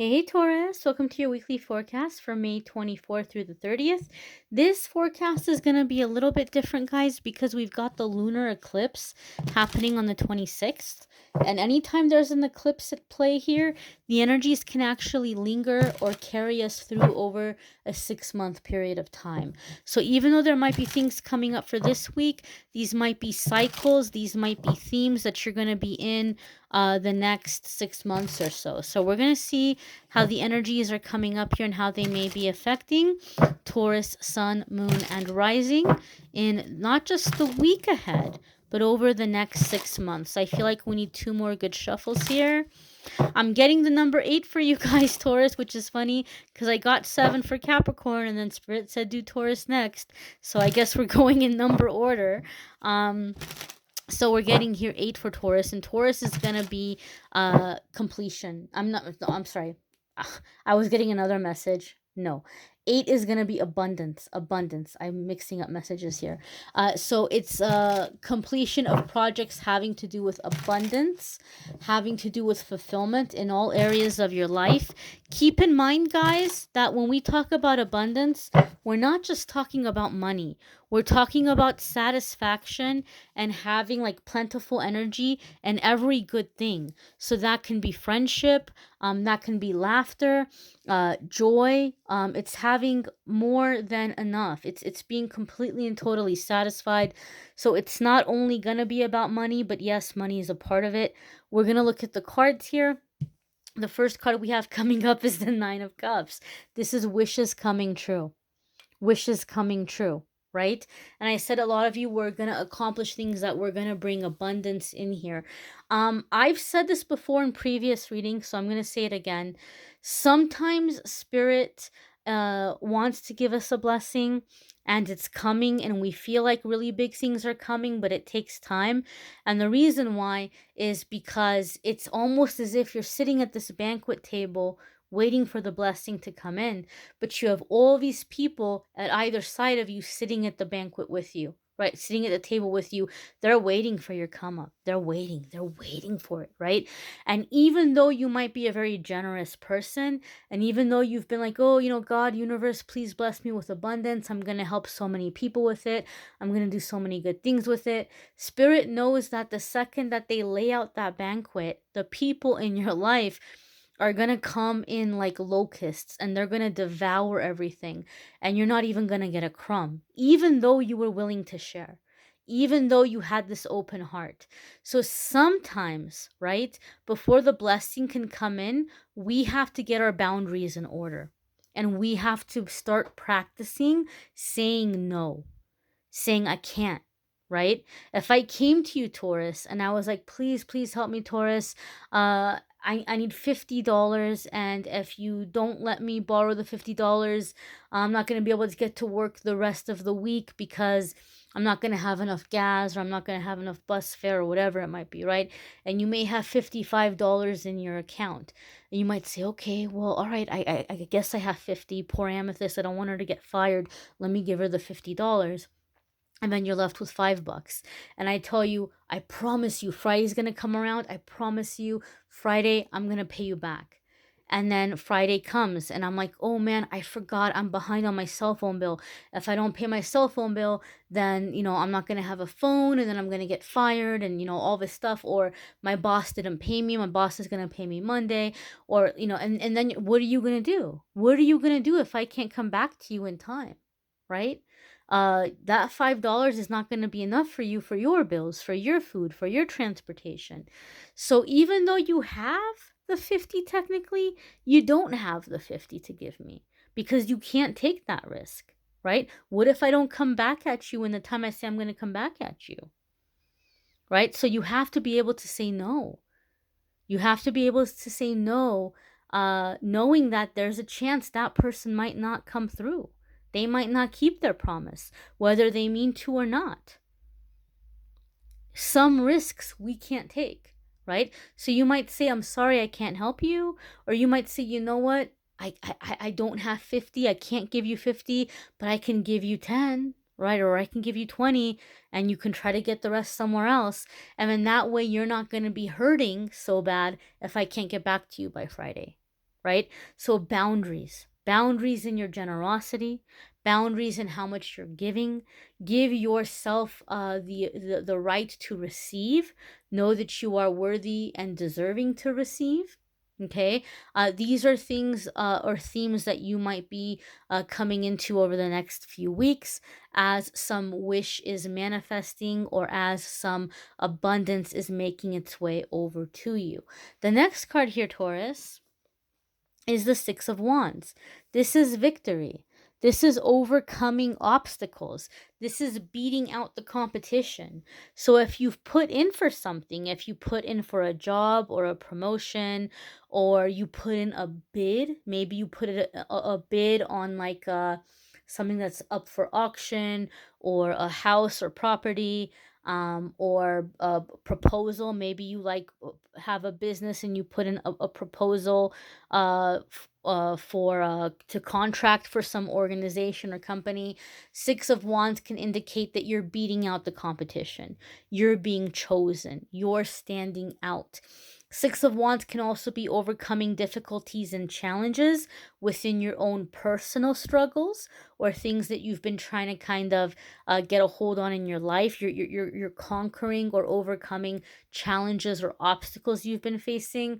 Hey Taurus, welcome to your weekly forecast for May 24th through the 30th. This forecast is going to be a little bit different, guys, because we've got the lunar eclipse happening on the 26th. And anytime there's an eclipse at play here, the energies can actually linger or carry us through over a 6-month period of time. So even though there might be things coming up for this week, these might be cycles, these might be themes that you're going to be in the next 6 months or so. So we're going to see how the energies are coming up here and how they may be affecting Taurus, Sun, Moon, and Rising in not just the week ahead, but over the next 6 months. I feel like we need two more good shuffles here. I'm getting the number 8 for you guys, Taurus, which is funny because I got 7 for Capricorn and then Spirit said do Taurus next. So I guess we're going in number order. So we're getting here 8 for Taurus, and Taurus is going to be completion. I'm sorry. I was getting another message. No. 8 is going to be abundance. Abundance. I'm mixing up messages here. So it's completion of projects having to do with abundance, having to do with fulfillment in all areas of your life. Keep in mind, guys, that when we talk about abundance, we're not just talking about money. We're talking about satisfaction and having like plentiful energy and every good thing. So that can be friendship, that can be laughter, joy. It's having more than enough. It's being completely and totally satisfied. So it's not only gonna be about money, but yes, money is a part of it. We're gonna look at the cards here. The first card we have coming up is the Nine of Cups. This is wishes coming true. Wishes coming true, right? And I said a lot of you were going to accomplish things that were going to bring abundance in here. I've said this before in previous readings, so I'm going to say it again. Sometimes Spirit wants to give us a blessing and it's coming and we feel like really big things are coming, but it takes time. And the reason why is because it's almost as if you're sitting at this banquet table waiting for the blessing to come in, but you have all these people at either side of you sitting at the banquet with you, right? Sitting at the table with you. They're waiting for your come up. They're waiting for it, right? And even though you might be a very generous person, and even though you've been like, oh, God, universe, please bless me with abundance. I'm going to help so many people with it. I'm going to do so many good things with it. Spirit knows that the second that they lay out that banquet, the people in your life are going to come in like locusts and they're going to devour everything, and you're not even going to get a crumb, even though you were willing to share, even though you had this open heart. So sometimes, right, before the blessing can come in, we have to get our boundaries in order, and we have to start practicing saying no, saying I can't. Right? If I came to you, Taurus, and I was like, please help me, Taurus. I need $50, and if you don't let me borrow the $50, I'm not going to be able to get to work the rest of the week because I'm not going to have enough gas, or I'm not going to have enough bus fare, or whatever it might be, right? And you may have $55 in your account. And you might say, okay, well, all right, I guess I have 50. Poor Amethyst, I don't want her to get fired. Let me give her the $50. And then you're left with $5. And I tell you, I promise you, Friday's gonna come around. I promise you, Friday, I'm gonna pay you back. And then Friday comes, and I'm like, oh man, I forgot I'm behind on my cell phone bill. If I don't pay my cell phone bill, then, I'm not gonna have a phone, and then I'm gonna get fired, and, all this stuff. Or my boss didn't pay me. My boss is gonna pay me Monday. Or, and then what are you gonna do? What are you gonna do if I can't come back to you in time? Right? That $5 is not going to be enough for you, for your bills, for your food, for your transportation. So even though you have the 50 technically, you don't have the 50 to give me because you can't take that risk, right? What if I don't come back at you in the time I say I'm going to come back at you, right? So you have to be able to say no. You have to be able to say no, knowing that there's a chance that person might not come through. They might not keep their promise, whether they mean to or not. Some risks we can't take, right? So you might say, I'm sorry, I can't help you. Or you might say, you know what? I don't have 50. I can't give you 50, but I can give you 10, right? Or I can give you 20, and you can try to get the rest somewhere else. And then that way you're not going to be hurting so bad if I can't get back to you by Friday. right? So boundaries in your generosity, boundaries in how much you're giving. Give yourself the right to receive. Know that you are worthy and deserving to receive. Okay, these are things or themes that you might be coming into over the next few weeks as some wish is manifesting or as some abundance is making its way over to you. The next card here, Taurus, is the Six of Wands. This is victory. This is overcoming obstacles. This is beating out the competition. So if you've put in for something, if you put in for a job or a promotion, or you put in a bid, maybe you put a bid on like something that's up for auction, or a house or property, or a proposal. Maybe you like have a business and you put in a proposal for to contract for some organization or company. Six of Wands can indicate that you're beating out the competition. You're being chosen. You're standing out. Six of Wands can also be overcoming difficulties and challenges within your own personal struggles, or things that you've been trying to kind of get a hold on in your life. You're conquering or overcoming challenges or obstacles you've been facing.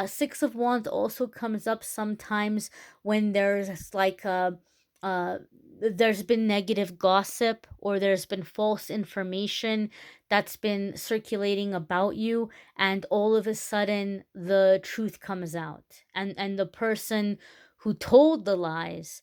Six of Wands also comes up sometimes when uh, there's been negative gossip, or there's been false information that's been circulating about you, and all of a sudden the truth comes out, and the person who told the lies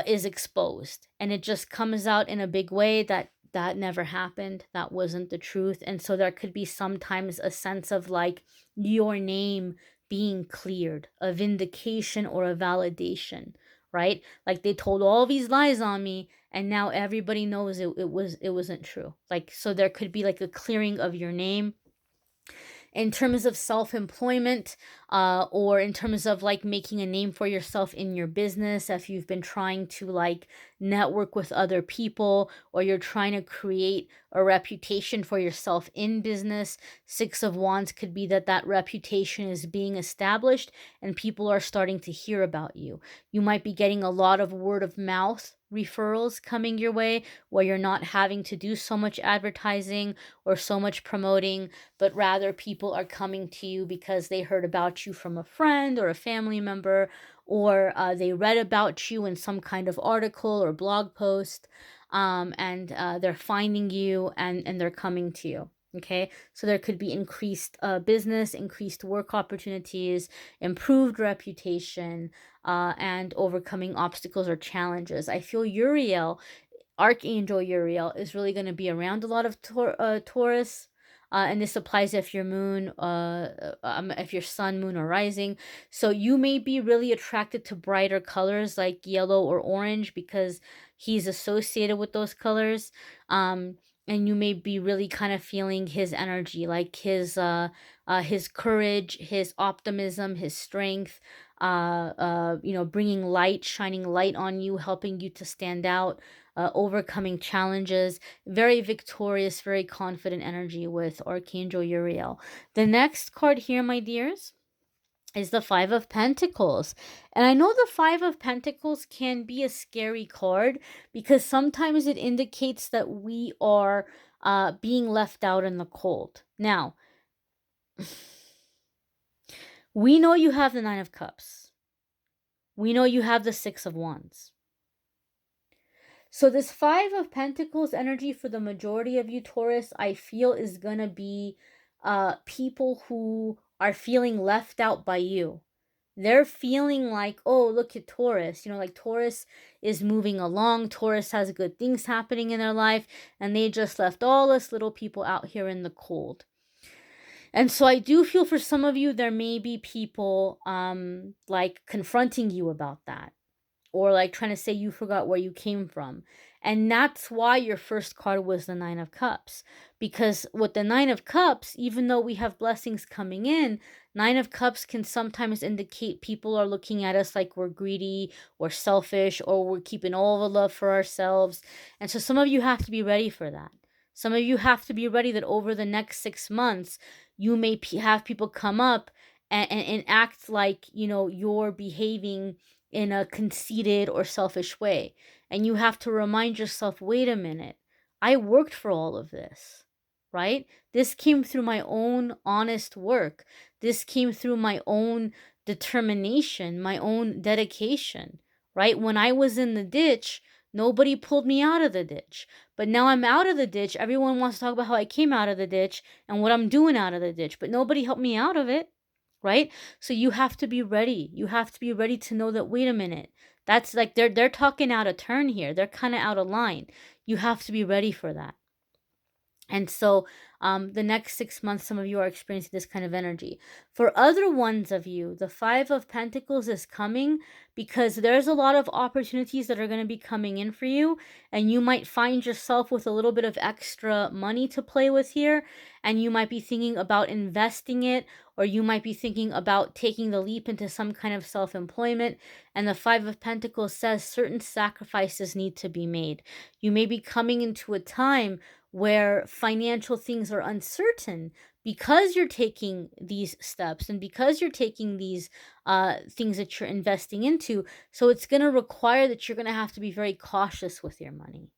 is exposed, and it just comes out in a big way that that never happened, that wasn't the truth. And so there could be sometimes a sense of like your name being cleared, a vindication or a validation, right? Like they told all these lies on me, and now everybody knows it wasn't true. Like, so there could be like a clearing of your name in terms of self-employment, or in terms of like making a name for yourself in your business. If you've been trying to like network with other people, or you're trying to create a reputation for yourself in business, Six of Wands could be that that reputation is being established and people are starting to hear about you. You might be getting a lot of word of mouth referrals coming your way, where you're not having to do so much advertising or so much promoting, but rather people are coming to you because they heard about you from a friend or a family member, or they read about you in some kind of article or blog post, and they're finding you, and they're coming to you. Okay, so there could be increased business, increased work opportunities, improved reputation, and overcoming obstacles or challenges. I feel Uriel, Archangel Uriel, is really going to be around a lot of Taurus. And this applies if your moon, if your sun, moon, or rising. So you may be really attracted to brighter colors like yellow or orange because he's associated with those colors. And you may be really kind of feeling his energy, like his courage, his optimism, his strength. Bringing light, shining light on you, helping you to stand out, overcoming challenges. Very victorious, very confident energy with Archangel Uriel. The next card here, my dears, is the Five of Pentacles. And I know the Five of Pentacles can be a scary card because sometimes it indicates that we are being left out in the cold. Now, we know you have the Nine of Cups. We know you have the Six of Wands. So this Five of Pentacles energy for the majority of you, Taurus, I feel is going to be people who are feeling left out by you. They're feeling like, oh, look at Taurus. You know, like Taurus is moving along. Taurus has good things happening in their life. And they just left all us little people out here in the cold. And so I do feel for some of you, there may be people like confronting you about that, or like trying to say you forgot where you came from. And that's why your first card was the Nine of Cups. Because with the Nine of Cups, even though we have blessings coming in, Nine of Cups can sometimes indicate people are looking at us like we're greedy or selfish, or we're keeping all the love for ourselves. And so some of you have to be ready for that. Some of you have to be ready that over the next 6 months, you may have people come up and act like, you're behaving in a conceited or selfish way. And you have to remind yourself, wait a minute, I worked for all of this, right? This came through my own honest work. This came through my own determination, my own dedication, right? When I was in the ditch, nobody pulled me out of the ditch. But now I'm out of the ditch. Everyone wants to talk about how I came out of the ditch and what I'm doing out of the ditch, but nobody helped me out of it, right? So you have to be ready. You have to be ready to know that, wait a minute, that's like they're talking out of turn here. They're kind of out of line. You have to be ready for that. And so the next 6 months, some of you are experiencing this kind of energy. For other ones of you, the Five of Pentacles is coming because there's a lot of opportunities that are going to be coming in for you. And you might find yourself with a little bit of extra money to play with here. And you might be thinking about investing it, or you might be thinking about taking the leap into some kind of self-employment. And the Five of Pentacles says certain sacrifices need to be made. You may be coming into a time where financial things are uncertain because you're taking these steps and because you're taking these things that you're investing into. So it's going to require that you're going to have to be very cautious with your money.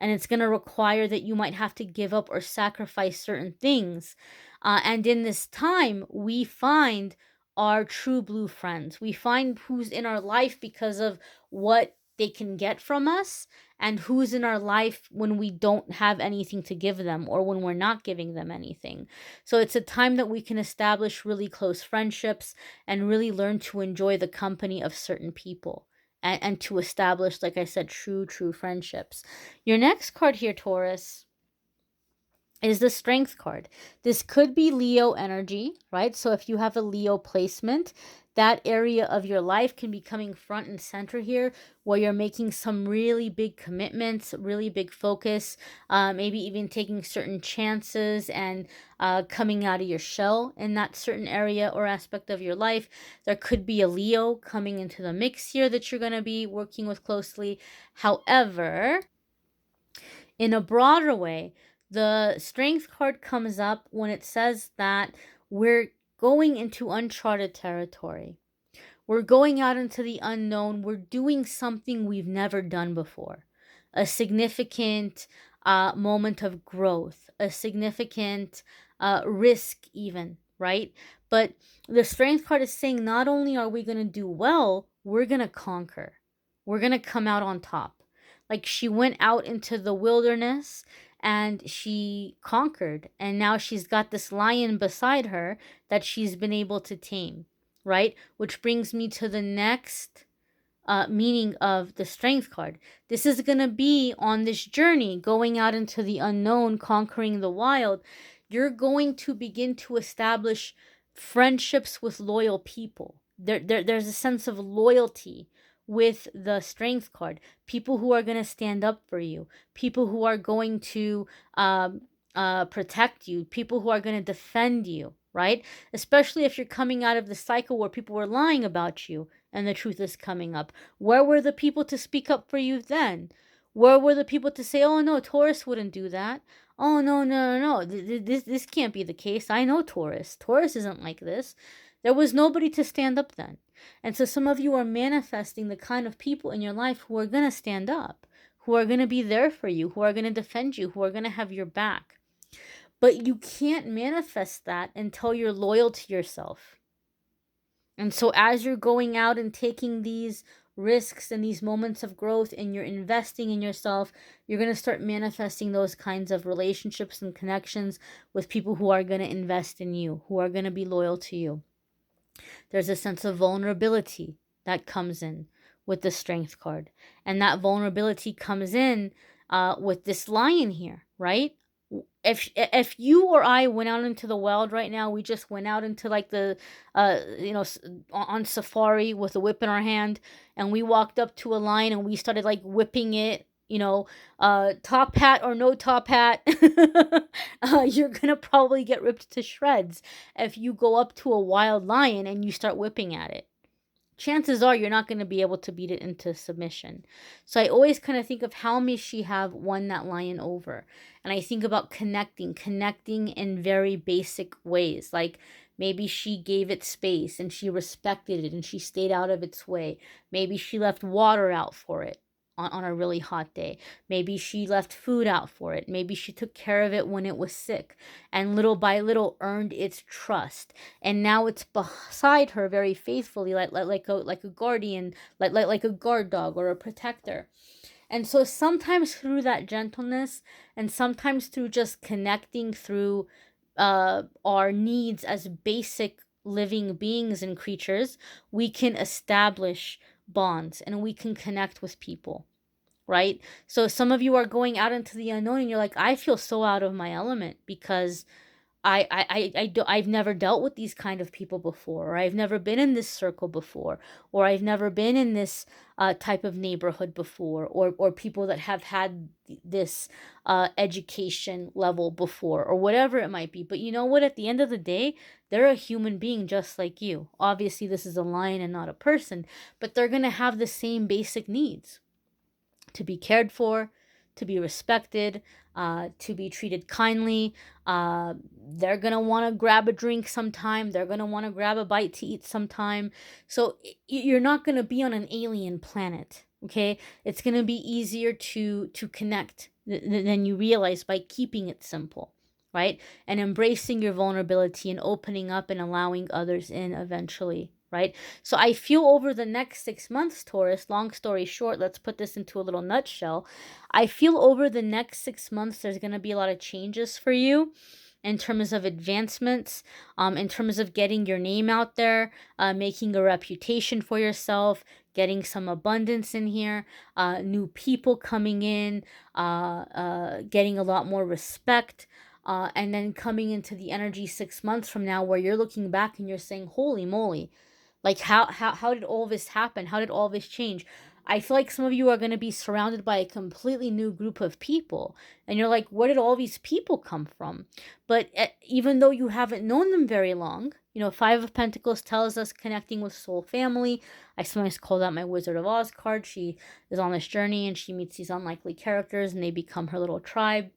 And it's going to require that you might have to give up or sacrifice certain things. And in this time, we find our true blue friends. We find who's in our life because of what they can get from us, and who's in our life when we don't have anything to give them or when we're not giving them anything. So it's a time that we can establish really close friendships and really learn to enjoy the company of certain people, and to establish, like I said, true friendships. Your next card here, Taurus, is the Strength card. This could be Leo energy, right? So if you have a Leo placement, that area of your life can be coming front and center here, where you're making some really big commitments, really big focus, maybe even taking certain chances and coming out of your shell in that certain area or aspect of your life. There could be a Leo coming into the mix here that you're going to be working with closely. However, in a broader way, the Strength card comes up when it says that we're going into uncharted territory. We're going out into the unknown. We're doing something we've never done before. A significant moment of growth, a significant risk, even, right? But the Strength card is saying not only are we going to do well, we're going to conquer. We're going to come out on top. Like, she went out into the wilderness and she conquered. And now she's got this lion beside her that she's been able to tame, right? Which brings me to the next meaning of the Strength card. This is going to be on this journey, going out into the unknown, conquering the wild. You're going to begin to establish friendships with loyal people. There's a sense of loyalty with the Strength card. People who are going to stand up for you, people who are going to protect you, people who are going to defend you, right? Especially if you're coming out of the cycle where people were lying about you and the truth is coming up. Where were the people to speak up for you then? Where were the people to say, oh no, Taurus wouldn't do that? Oh no. This can't be the case. I know Taurus. Taurus isn't like this. There was nobody to stand up then. And so some of you are manifesting the kind of people in your life who are going to stand up, who are going to be there for you, who are going to defend you, who are going to have your back. But you can't manifest that until you're loyal to yourself. And so as you're going out and taking these risks and these moments of growth and you're investing in yourself, you're going to start manifesting those kinds of relationships and connections with people who are going to invest in you, who are going to be loyal to you. There's a sense of vulnerability that comes in with the Strength card. And that vulnerability comes in with this lion here, right? If you or I went out into the wild right now, we just went out into like the on safari with a whip in our hand, and we walked up to a lion and we started like whipping it, top hat or no top hat, you're gonna probably get ripped to shreds if you go up to a wild lion and you start whipping at it. Chances are you're not going to be able to beat it into submission. So I always kind of think of how may she have won that lion over. And I think about connecting in very basic ways, like Maybe she gave it space and she respected it and she stayed out of its way. Maybe she left water out for it on a really hot day. Maybe she left food out for it. Maybe she took care of it when it was sick and little by little earned its trust. And now it's beside her very faithfully, like a guardian, like a guard dog or a protector. And so sometimes through that gentleness and sometimes through just connecting through our needs as basic living beings and creatures, we can establish bonds and we can connect with people, right? So some of you are going out into the unknown and you're like, I feel so out of my element because I've never dealt with these kind of people before, or I've never been in this circle before, or I've never been in this type of neighborhood before, or people that have had this education level before, or whatever it might be. But you know what? At the end of the day, they're a human being just like you. Obviously, this is a lion and not a person, but they're going to have the same basic needs: to be cared for, to be respected, to be treated kindly. They're going to want to grab a drink sometime. They're going to want to grab a bite to eat sometime. So you're not going to be on an alien planet. Okay, it's going to be easier to connect than you realize by keeping it simple, right? And embracing your vulnerability and opening up and allowing others in eventually, right? So I feel over the next 6 months, Taurus, long story short, let's put this into a little nutshell. I feel over the next 6 months, there's going to be a lot of changes for you in terms of advancements, in terms of getting your name out there, making a reputation for yourself, getting some abundance in here, new people coming in, getting a lot more respect. And then coming into the energy 6 months from now where you're looking back and you're saying, holy moly, like how did all this happen? How did all this change? I feel like some of you are going to be surrounded by a completely new group of people. And you're like, where did all these people come from? But even though you haven't known them very long, you know, Five of Pentacles tells us connecting with soul family. I sometimes call that my Wizard of Oz card. She is on this journey and she meets these unlikely characters and they become her little tribe,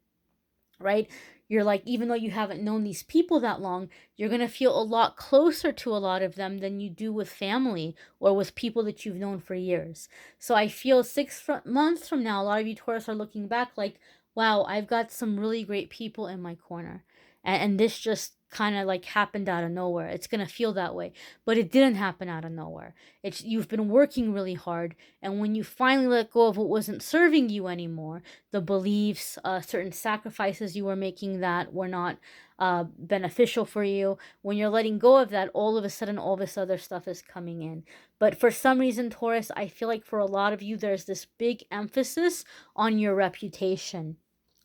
right? You're like, even though you haven't known these people that long, you're going to feel a lot closer to a lot of them than you do with family or with people that you've known for years. So I feel 6 months from now, a lot of you Taurus are looking back like, wow, I've got some really great people in my corner. And this just kind of like happened out of nowhere. It's going to feel that way, but it didn't happen out of nowhere. You've been working really hard. And when you finally let go of what wasn't serving you anymore, the beliefs, certain sacrifices you were making that were not beneficial for you. When you're letting go of that, all of a sudden, all this other stuff is coming in. But for some reason, Taurus, I feel like for a lot of you, there's this big emphasis on your reputation,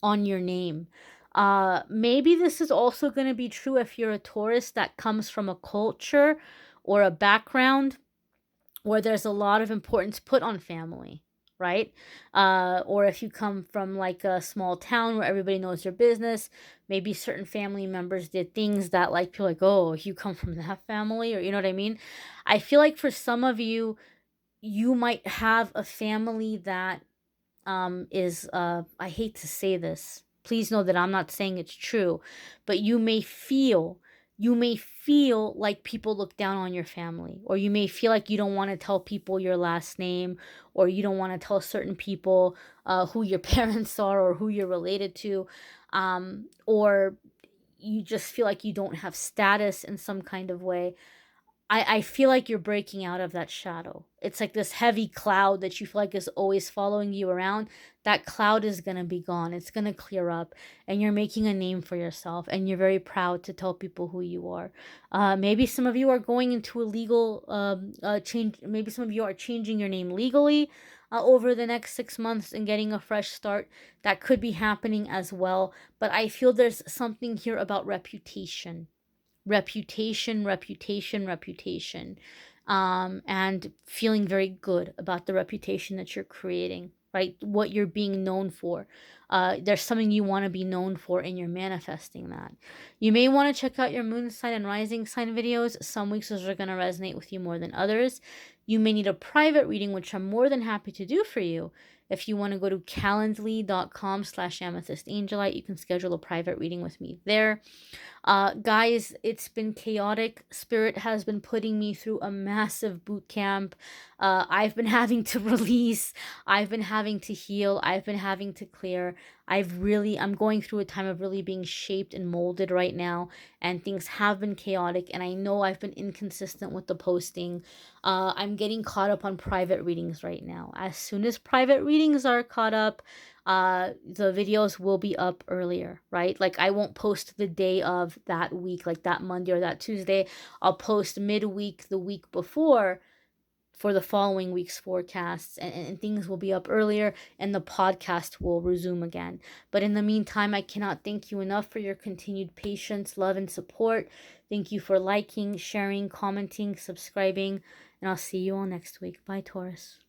on your name. Maybe this is also going to be true if you're a Taurus that comes from a culture or a background where there's a lot of importance put on family, right? Or if you come from like a small town where everybody knows your business, maybe certain family members did things that like people like, oh, you come from that family, or you know what I mean? I feel like for some of you, you might have a family that is I hate to say this. Please know that I'm not saying it's true, but you may feel like people look down on your family, or you may feel like you don't want to tell people your last name, or you don't want to tell certain people who your parents are or who you're related to, or you just feel like you don't have status in some kind of way. I feel like you're breaking out of that shadow. It's like this heavy cloud that you feel like is always following you around. That cloud is going to be gone. It's going to clear up, and you're making a name for yourself, and you're very proud to tell people who you are. Maybe some of you are going into a legal change. Maybe some of you are changing your name legally over the next 6 months and getting a fresh start. That could be happening as well. But I feel there's something here about reputation, reputation, and feeling very good about the reputation that you're creating, right? What you're being known for. there's something you want to be known for and you're manifesting that. You may want to check out your moon sign and rising sign videos. Some weeks those are going to resonate with you more than others. You may need a private reading, which I'm more than happy to do for you. If you want to go to calendly.com/amethystangelite, you can schedule a private reading with me there. Guys, it's been chaotic. Spirit has been putting me through a massive boot camp. I've been having to release. I've been having to heal. I've been having to clear. I'm going through a time of really being shaped and molded right now, and things have been chaotic, and I know I've been inconsistent with the posting. I'm getting caught up on private readings right now. As soon as private readings are caught up, the videos will be up earlier, right? Like, I won't post the day of that week, like that Monday or that Tuesday. I'll post midweek the week before for the following week's forecasts, and things will be up earlier, and the podcast will resume again. But in the meantime, I cannot thank you enough for your continued patience, love, and support. Thank you for liking, sharing, commenting, subscribing, and I'll see you all next week. Bye, Taurus.